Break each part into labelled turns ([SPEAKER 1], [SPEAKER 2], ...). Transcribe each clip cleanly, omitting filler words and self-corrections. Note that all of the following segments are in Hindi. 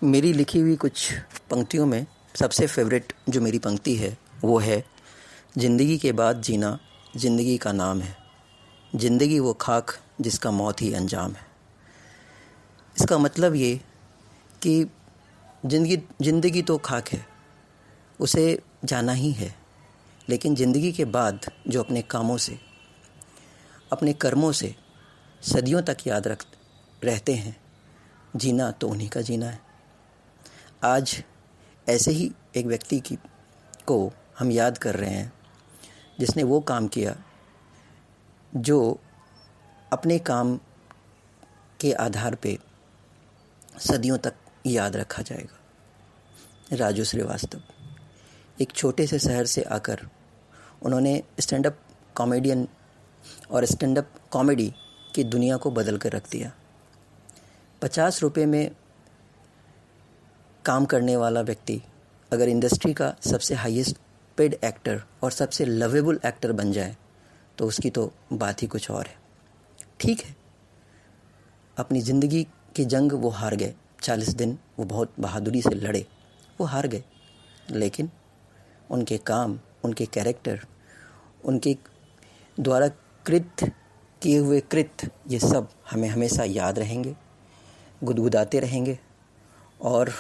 [SPEAKER 1] मेरी लिखी हुई कुछ पंक्तियों में सबसे फेवरेट जो मेरी पंक्ति है वो है, ज़िंदगी के बाद जीना ज़िंदगी का नाम है, ज़िंदगी वो खाक जिसका मौत ही अंजाम है। इसका मतलब ये कि ज़िंदगी तो खाक है, उसे जाना ही है, लेकिन ज़िंदगी के बाद जो अपने कामों से, अपने कर्मों से सदियों तक याद रहते हैं, जीना तो उन्हीं का जीना है। आज ऐसे ही एक व्यक्ति को हम याद कर रहे हैं जिसने वो काम किया जो अपने काम के आधार पे सदियों तक याद रखा जाएगा। राजू श्रीवास्तव एक छोटे से शहर से आकर उन्होंने स्टैंड अप कॉमेडियन और स्टैंड अप कॉमेडी की दुनिया को बदल कर रख दिया। 50 रुपये में काम करने वाला व्यक्ति अगर इंडस्ट्री का सबसे हाईएस्ट पेड एक्टर और सबसे लवेबल एक्टर बन जाए तो उसकी तो बात ही कुछ और है। ठीक है, अपनी ज़िंदगी की जंग वो हार गए, 40 दिन वो बहुत बहादुरी से लड़े, वो हार गए, लेकिन उनके काम, उनके कैरेक्टर, उनके द्वारा कृत किए हुए कृत्य, ये सब हमें हमेशा याद रहेंगे, गुदगुदाते रहेंगे। और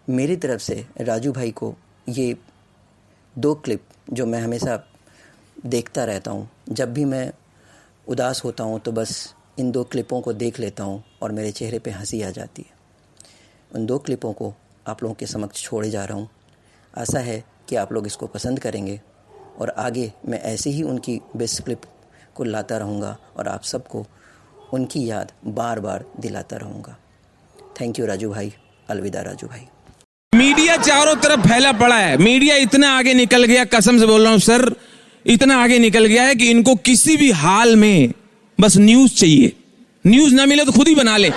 [SPEAKER 1] मेरी तरफ से राजू भाई को ये 2 क्लिप जो मैं हमेशा देखता रहता हूँ, जब भी मैं उदास होता हूँ तो बस इन 2 क्लिपों को देख लेता हूँ और मेरे चेहरे पे हंसी आ जाती है। उन 2 क्लिपों को आप लोगों के समक्ष छोड़े जा रहा हूँ। आशा है कि आप लोग इसको पसंद करेंगे और आगे मैं ऐसे ही उनकी बेस्ट क्लिप को लाता रहूँगा और आप सबको उनकी याद बार बार दिलाता रहूँगा। थैंक यू राजू भाई, अलविदा राजू भाई।
[SPEAKER 2] मीडिया चारों तरफ फैला पड़ा है। मीडिया इतना आगे निकल गया, कसम से बोल रहा हूं सर, इतना आगे निकल गया है कि इनको किसी भी हाल में बस न्यूज चाहिए। न्यूज ना मिले तो खुद ही बना ले।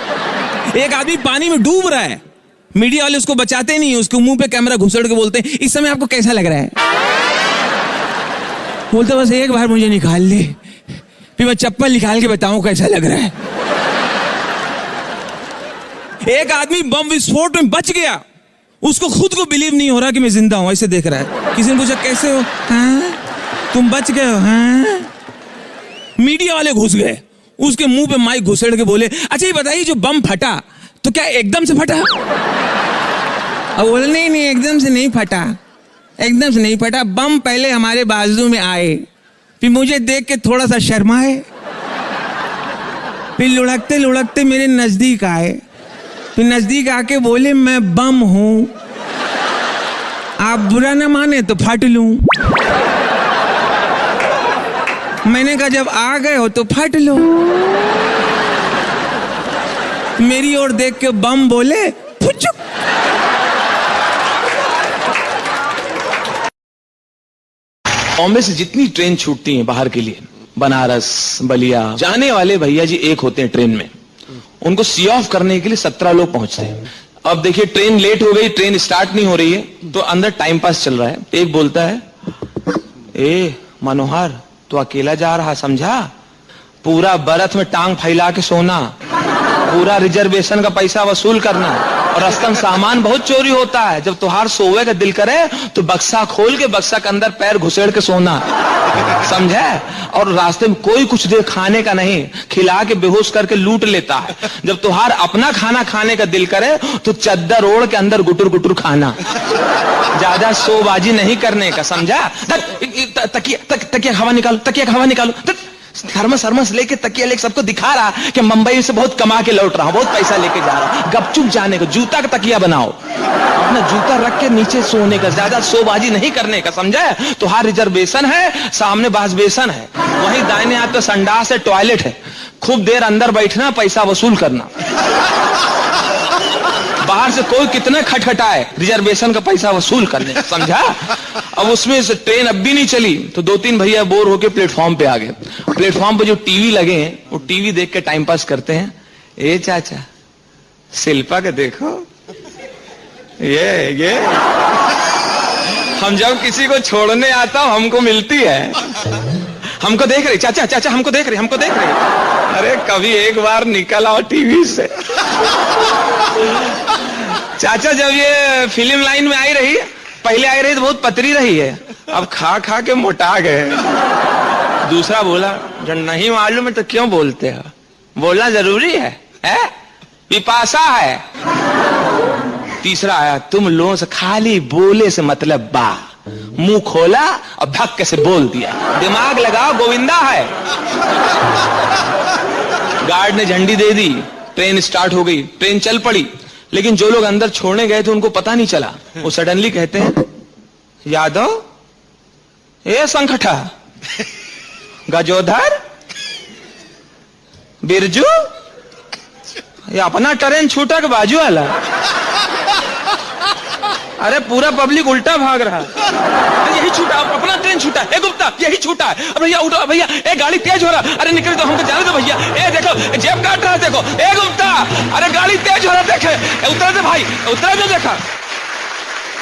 [SPEAKER 2] एक आदमी पानी में डूब रहा है, मीडिया वाले उसको बचाते नहीं, उसके मुंह पे कैमरा घुसेड़ के बोलते हैं इस समय आपको कैसा लग रहा है। बोलते बस एक बार मुझे निकाल ले, फिर मैं चप्पल निकाल के बताऊं कैसा लग रहा है। एक आदमी बम विस्फोट में बच गया, उसको खुद को बिलीव नहीं हो रहा कि मैं जिंदा हूं, ऐसे देख रहा है। किसी ने पूछा कैसे हो, हाँ तुम बच गए हो, हाँ। मीडिया वाले घुस गए, उसके मुंह पे माइक घुसेड़ के बोले अच्छा ये बताइए जो बम फटा तो क्या एकदम से फटा। अब बोले नहीं एकदम से नहीं फटा, एकदम से नहीं फटा। बम पहले हमारे बाजू में आए, फिर मुझे देख के थोड़ा सा शर्माए, फिर लुढ़कते लुढ़कते मेरे नजदीक आए, फिर नजदीक आके बोले मैं बम हूं, आप बुरा ना माने तो फट लूं। मैंने कहा जब आ गए हो तो फट लो। मेरी ओर देख के बम बोले फुचुक।
[SPEAKER 3] बॉम्बे से जितनी ट्रेन छूटती हैं बाहर के लिए, बनारस, बलिया, जाने वाले भैया जी एक होते हैं ट्रेन में, उनको सी ऑफ करने के लिए 17 लोग पहुंचते हैं। अब देखिए ट्रेन लेट हो गई, ट्रेन स्टार्ट नहीं हो रही है, तो अंदर टाइम पास चल रहा है। एक बोलता है ए मनोहर तो अकेला जा रहा, समझा, पूरा बरथ में टांग फैला के सोना, पूरा रिजर्वेशन का पैसा वसूल करना, और रास्ते सामान बहुत चोरी होता है। जब तुहार सोवे का दिल करे तो बक्सा खोल के बक्सा के अंदर पैर घुसेड़ के सोना, समझे। और रास्ते में कोई कुछ देर खाने का नहीं, खिला के बेहोश करके लूट लेता है। जब तुहार अपना खाना खाने का दिल करे तो चद्दर ओढ़ के अंदर गुटुर गुटुर खाना, ज्यादा शोबाजी नहीं करने का, समझा। तकिया हवा निकालो, तकिया हवा निकालो, थर्मस हरमस लेके तकिया लेके सबको दिखा रहा कि मुंबई से बहुत कमा के लौट रहा हूं, बहुत पैसा लेके जा रहा हूं। गपचुप जाने को, जूता का तकिया बनाओ, अपना जूता रख के नीचे सोने का, ज्यादा शोबाजी नहीं करने का, समझे। तो हर रिजर्वेशन है, सामने बास बेसन है, वहीं दाहिने हाथ पे संडास है, टॉयलेट है, खूब देर अंदर बैठना, पैसा वसूल करना। बाहर से कोई कितने खटखटाए, रिजर्वेशन का पैसा वसूल करने, समझा। अब उसमें से ट्रेन अब भी नहीं चली तो 2-3 भैया बोर होके प्लेटफॉर्म पे आ गए। प्लेटफॉर्म पे जो टीवी लगे हैं वो टीवी देख के टाइम पास करते हैं। ए चाचा शिल्पा के देखो, ये हम जब किसी को छोड़ने आता हूं हमको मिलती है, हमको देख रही, चाचा चाचा हमको देख रही, हमको देख रही। अरे कभी एक बार निकल आओ टीवी से। चाचा जब ये फिल्म लाइन में आई रही, पहले आई रही तो बहुत पतली रही है, अब खा खा के मोटा गए। दूसरा बोला जब नहीं मालूम है तो क्यों बोलते हो, बोलना जरूरी है? पिपासा है। तीसरा आया, तुम लोगों से खाली बोले से मतलब बा, मुंह खोला और धक्के से बोल दिया, दिमाग लगाओ गोविंदा है। गार्ड ने झंडी दे दी, ट्रेन स्टार्ट हो गई, ट्रेन चल पड़ी, लेकिन जो लोग अंदर छोड़ने गए थे उनको पता नहीं चला। वो सडनली कहते हैं, यादव, ये संखटा, गजोधर, बिरजू, ये अपना ट्रेन छूटा के बाजू वाला। अरे पूरा पब्लिक उल्टा भाग रहा, यही छूटा, अपना ट्रेन छूटा, ए गुप्ता यही छूटा है, भैया उठो भैया, ए गाड़ी तेज हो रहा, अरे निकल तो हमको जाने दो भैया, ए देखो जेब काट रहा, देखो ए गुप्ता, अरे गाड़ी तेज हो रहा, देखे उतरा दे भाई, उतरा दे। देखा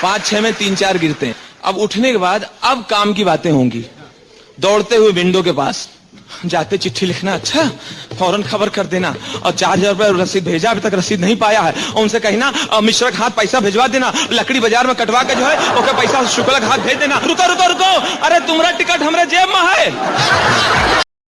[SPEAKER 3] 5-6 में 3-4 गिरते हैं। अब उठने के बाद अब काम की बातें होंगी। दौड़ते हुए विंडो के पास जाते, चिट्ठी लिखना, अच्छा फौरन खबर कर देना, और 4000 रुपए रसीद भेजा, अभी तक रसीद नहीं पाया है, उनसे कहना मिश्रा के हाथ पैसा भिजवा देना, लकड़ी बाजार में कटवा के जो है ओके पैसा शुक्ला के हाथ भेज देना। रुको रुको रुको, अरे तुम्हारा टिकट हमारे जेब में है।